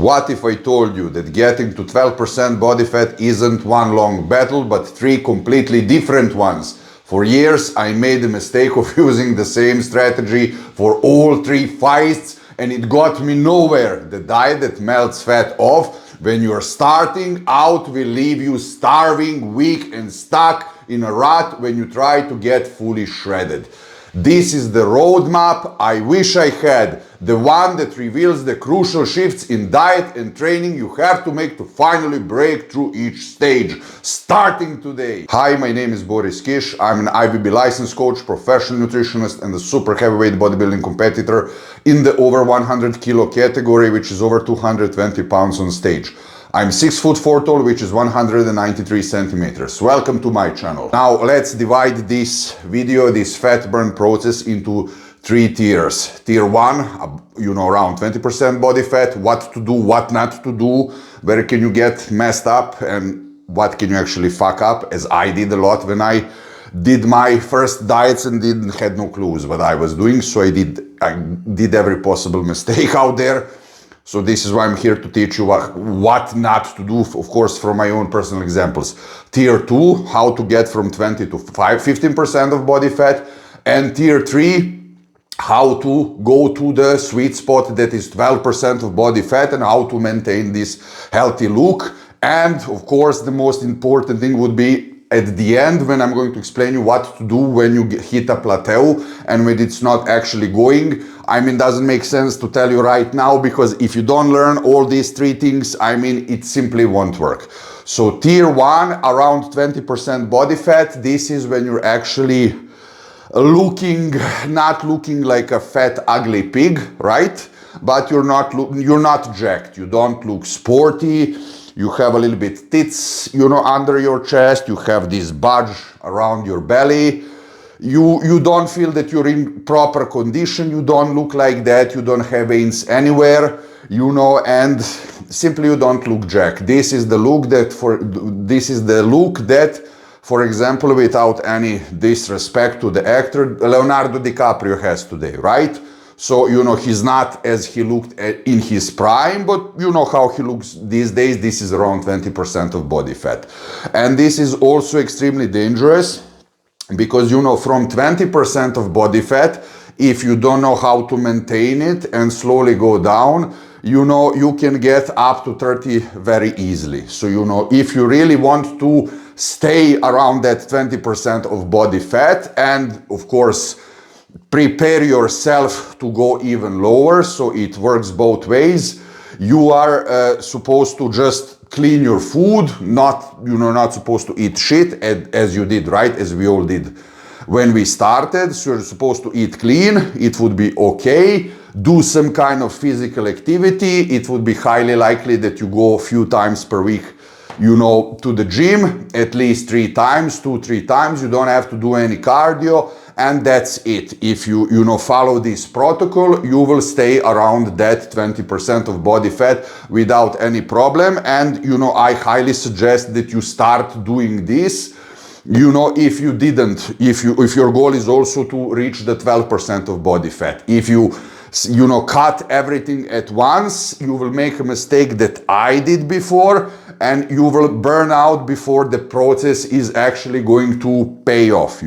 What if I told you that getting to 12% body fat isn't one long battle, but three completely different ones? For years, I made the mistake of using the same strategy for all three fights, and it got me nowhere. The diet that melts fat off when you're starting out will leave you starving, weak, and stuck in a rut when you try to get fully shredded. This is the roadmap I wish I had, the one that reveals the crucial shifts in diet and training you have to make to finally break through each stage, starting today. Hi, my name is Boris Kish. I'm an IBB licensed coach, professional nutritionist, and a super heavyweight bodybuilding competitor in the over 100 kilo category, which is over 220 pounds on stage. I'm 6'4" tall, which is 193 centimeters. Welcome to my channel. Now let's divide this video, this fat burn process, into three tiers. Tier 1, around 20% body fat, what to do, what not to do, where can you get messed up, and what can you actually fuck up, as I did a lot when I did my first diets and had no clues what I was doing. So I did every possible mistake out there. So this is why I'm here to teach you what not to do, of course, from my own personal examples. Tier 2, how to get from 20 to 15% of body fat. And Tier 3, how to go to the sweet spot that is 12% of body fat and how to maintain this healthy look. And of course, the most important thing would be at the end, when I'm going to explain you what to do when you hit a plateau and when it's not actually going. I mean, doesn't make sense to tell you right now, because if you don't learn all these three things, I mean, it simply won't work. So Tier 1, around 20% body fat, this is when you're actually not looking like a fat, ugly pig, right? But you're not jacked, you don't look sporty. You have a little bit tits, under your chest. You have this bulge around your belly. You don't feel that you're in proper condition. You don't look like that. You don't have veins anywhere, and simply you don't look jacked. This is the look that, for example, without any disrespect to the actor, Leonardo DiCaprio has today, right? So, he's not as he looked in his prime, but how he looks these days. This is around 20% of body fat. And this is also extremely dangerous because, from 20% of body fat, if you don't know how to maintain it and slowly go down, you can get up to 30 very easily. So, if you really want to stay around that 20% of body fat, and of course, prepare yourself to go even lower, so it works both ways. You are supposed to just clean your food, not supposed to eat shit as you did, right? As we all did when we started. So you're supposed to eat clean. It would be okay. Do some kind of physical activity. It would be highly likely that you go a few times per week, to the gym, at least 3 times, 2-3 times. You don't have to do any cardio. And that's it. If you follow this protocol, you will stay around that 20% of body fat without any problem. And I highly suggest that you start doing this. If your goal is also to reach the 12% of body fat. If you cut everything at once, you will make a mistake that I did before, and you will burn out before the process is actually going to pay off,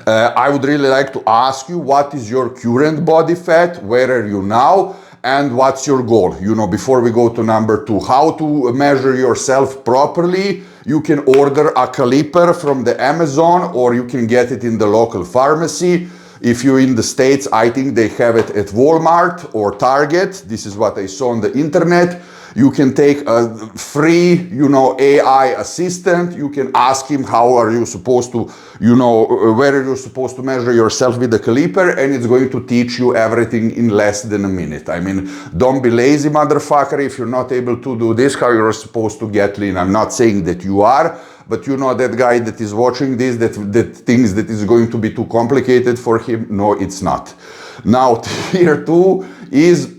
I would really like to ask you, what is your current body fat? Where are you now? And what's your goal? Before we go to number 2, how to measure yourself properly. You can order a caliper from the Amazon, or you can get it in the local pharmacy. If you're in the States, I think they have it at Walmart or Target. This is what I saw on the internet. You can take a free, AI assistant. You can ask him how are you supposed to, where are you supposed to measure yourself with the caliper, and it's going to teach you everything in less than a minute. I mean, don't be lazy, motherfucker. If you're not able to do this, how you're supposed to get lean? I'm not saying that you are, but that guy that is watching this, that thinks that it's going to be too complicated for him. No, it's not. Now, tier 2 is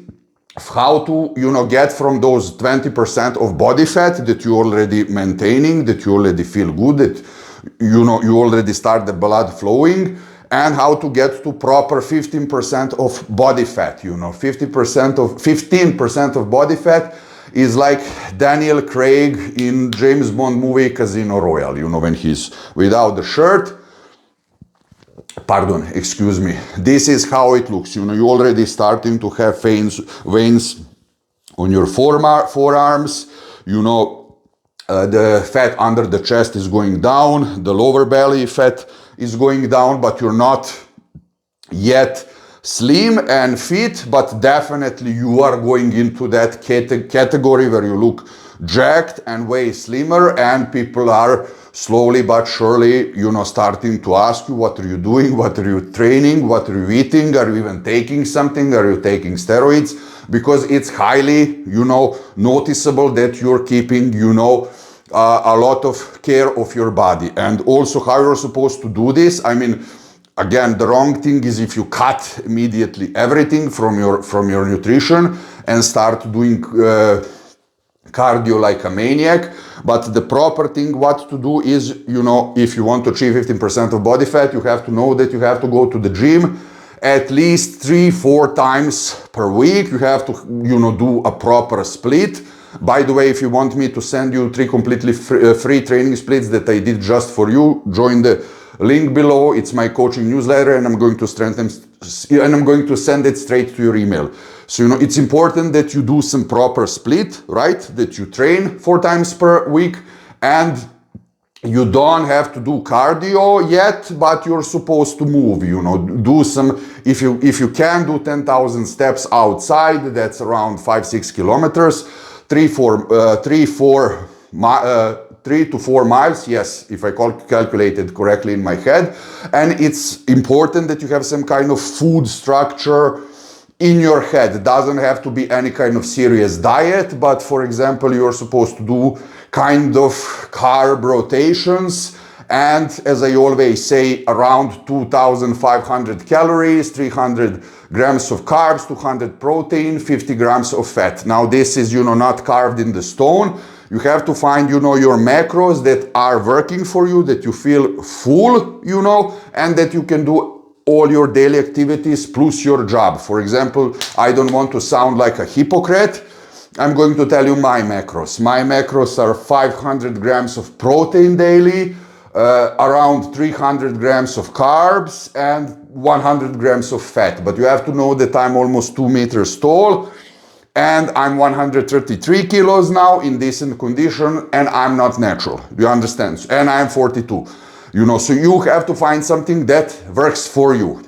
how to, get from those 20% of body fat that you're already maintaining, that you already feel good, that, you already start the blood flowing, and how to get to proper 15% of body fat. 15% of body fat is like Daniel Craig in James Bond movie Casino Royale, when he's without the shirt. Pardon, excuse me. This is how it looks. You already starting to have veins on your forearms. The fat under the chest is going down. The lower belly fat is going down, but you're not yet slim and fit, but definitely you are going into that category where you look jacked and way slimmer, and people are slowly but surely, starting to ask you, what are you doing? What are you training? What are you eating? Are you even taking something? Are you taking steroids? Because it's highly, noticeable that you're keeping, a lot of care of your body. And also how you're supposed to do this. I mean, again, the wrong thing is if you cut immediately everything from your nutrition and start doing cardio like a maniac. But the proper thing what to do is, if you want to achieve 15% of body fat, you have to know that you have to go to the gym at least 3-4 times per week. You have to, do a proper split. By the way, if you want me to send you 3 completely free training splits that I did just for you, join the link below. It's my coaching newsletter, and I'm going to send it straight to your email. So, it's important that you do some proper split, right? That you train 4 times per week, and you don't have to do cardio yet, but you're supposed to move, do some, if you can do 10,000 steps outside, that's around 5-6 kilometers, 3 to 4 miles, yes, if I calculated correctly in my head. And it's important that you have some kind of food structure in your head. It doesn't have to be any kind of serious diet, but for example, you're supposed to do kind of carb rotations. And as I always say, around 2,500 calories, 300 grams of carbs, 200 protein, 50 grams of fat. Now this is, not carved in the stone. You have to find, your macros that are working for you, that you feel full, and that you can do all your daily activities plus your job. For example, I don't want to sound like a hypocrite. I'm going to tell you my macros. My macros are 500 grams of protein daily, around 300 grams of carbs, and 100 grams of fat. But you have to know that I'm almost 2 meters tall, and I'm 133 kilos now in decent condition, and I'm not natural. Do you understand? And I'm 42. So you have to find something that works for you.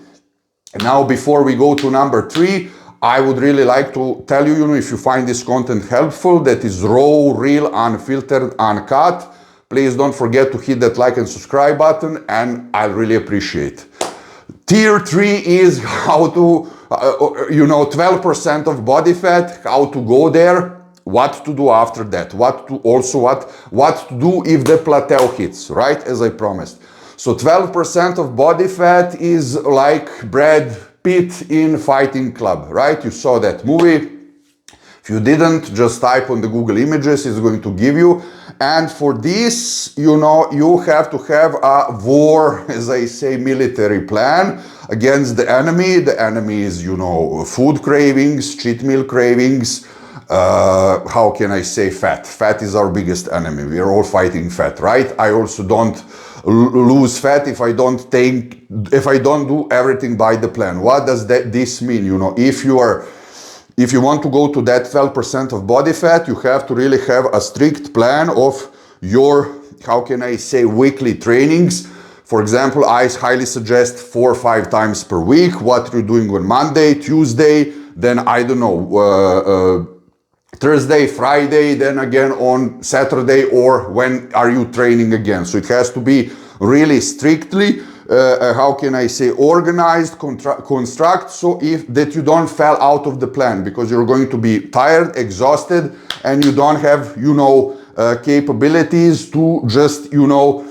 And now, before we go to number 3, I would really like to tell you, if you find this content helpful, that is raw, real, unfiltered, uncut, please don't forget to hit that like and subscribe button, and I'll really appreciate. Tier 3 is how to, 12% of body fat, how to go there, what to do after that, what to do if the plateau hits, right? As I promised. So 12% of body fat is like Brad Pitt in Fighting Club, right? You saw that movie. If you didn't, just type on the Google images, it's going to give you. And for this, you have to have a war, as I say, military plan against the enemy. The enemy is, food cravings, cheat meal cravings. How can I say fat? Fat is our biggest enemy. We are all fighting fat, right? I also don't lose fat if I don't do everything by the plan. What does this mean? If you want to go to that 12% of body fat, you have to really have a strict plan of your, how can I say, weekly trainings. For example, I highly suggest 4 or 5 times per week. What you're doing on Monday, Tuesday, then I don't know, Thursday, Friday, then again on Saturday, or when are you training again? So it has to be really strictly, how can I say, organized, construct, so that you don't fall out of the plan, because you're going to be tired, exhausted, and you don't have, capabilities to just, do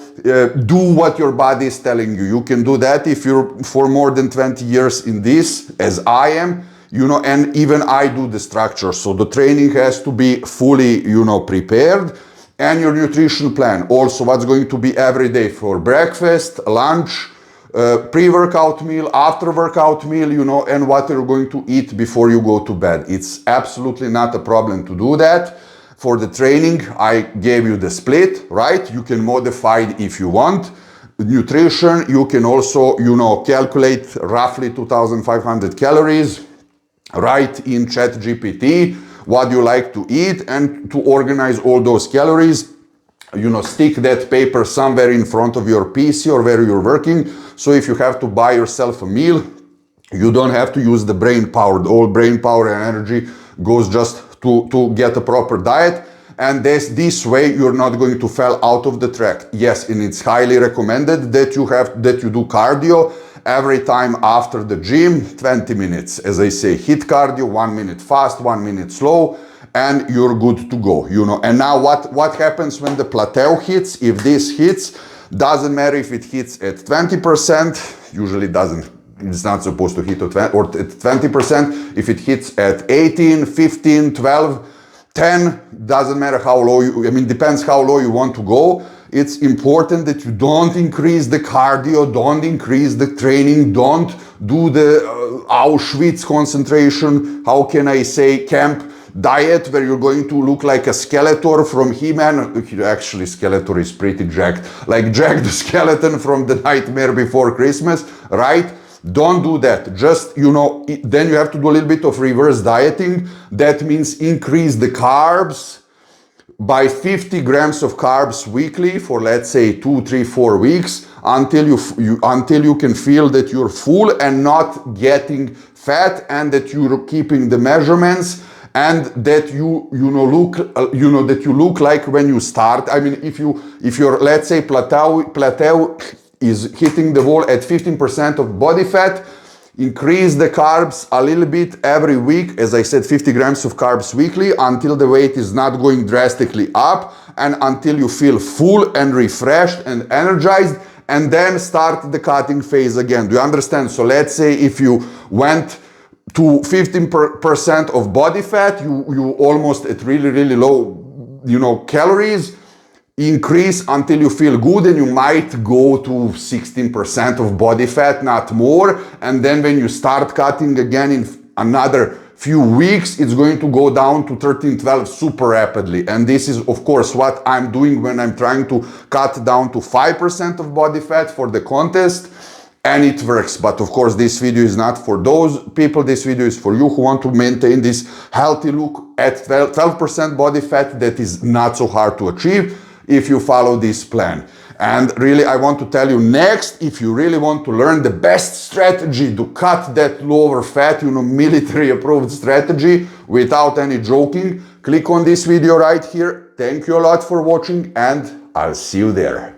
what your body is telling you. You can do that if you're for more than 20 years in this, as I am. And even I do the structure. So the training has to be fully, prepared, and your nutrition plan. Also, what's going to be every day for breakfast, lunch, pre-workout meal, after-workout meal, you know, and what you're going to eat before you go to bed. It's absolutely not a problem to do that. For the training, I gave you the split, right? You can modify it if you want. Nutrition, you can also, you know, calculate roughly 2,500 calories, write in ChatGPT what you like to eat, and to organize all those calories, you know, stick that paper somewhere in front of your PC or where you're working. So if you have to buy yourself a meal, you don't have to use the brain power. All brain power and energy goes just to get a proper diet. And this way you're not going to fall out of the track. Yes, and it's highly recommended that you do cardio every time after the gym, 20 minutes. As I say, hit cardio, 1 minute fast, 1 minute slow, and you're good to go, you know. And now what happens when the plateau hits? If this hits, doesn't matter if it hits at 20%, usually doesn't, it's not supposed to hit at 20%. If it hits at 18, 15, 12, 10, doesn't matter how low you, I mean, depends how low you want to go. It's important that you don't increase the cardio, don't increase the training, don't do the Auschwitz concentration, how can I say, camp diet where you're going to look like a Skeletor from He-Man. Actually, Skeletor is pretty jacked, like Jack the Skeleton from the Nightmare Before Christmas, right? Don't do that. Just, you know, then you have to do a little bit of reverse dieting. That means increase the carbs by 50 grams of carbs weekly for, let's say, 2, 3, 4 weeks until you can feel that you're full and not getting fat, and that you're keeping the measurements, and that you look like when you start. I mean, if your, let's say, plateau is hitting the wall at 15% of body fat, increase the carbs a little bit every week. As I said, 50 grams of carbs weekly until the weight is not going drastically up, and until you feel full and refreshed and energized, and then start the cutting phase again. Do you understand? So let's say if you went to 15% of body fat, you almost at really low, you know, calories, increase until you feel good, and you might go to 16% of body fat, not more. And then when you start cutting again in another few weeks, it's going to go down to 13, 12 super rapidly. And this is, of course, what I'm doing when I'm trying to cut down to 5% of body fat for the contest. And it works. But of course, this video is not for those people. This video is for you who want to maintain this healthy look at 12% body fat. That is not so hard to achieve if you follow this plan. And really, I want to tell you next, if you really want to learn the best strategy to cut that lower fat, you know, military approved strategy without any joking, click on this video right here. Thank you a lot for watching, and I'll see you there.